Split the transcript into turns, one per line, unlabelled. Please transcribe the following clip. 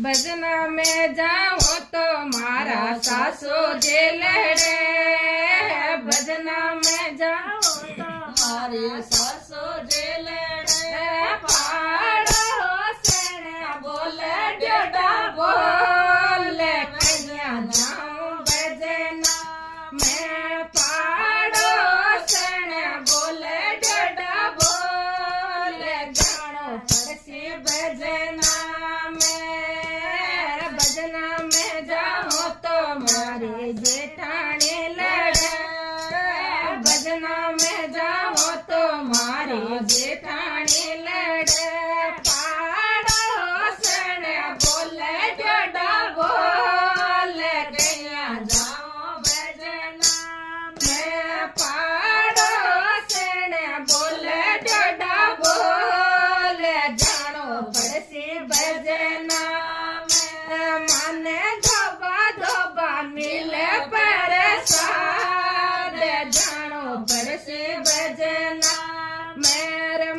भजन में जाओ तो मारा सासो जेलड़े भजन में जाओ तो
मारे सासो जेलड़े
पाड़ो सण बोले डोडा बोले कन्या जाऊं भजना मैं पाड़ो सण बोले डोडा बोले जानो पड़सी भजना में जाओ तो मारे जेठाने लड़े भजना में जाओ तो मारे जेठाने लड़े पाड़ो सण बोले डोडा बोले कन्या जाओ भजना में पाड़ो सण बोले डोडा बोले जानो पड़सी भजना माने धोबा धोबा मिले प्रसाद जानो पड़सी भजना मेरे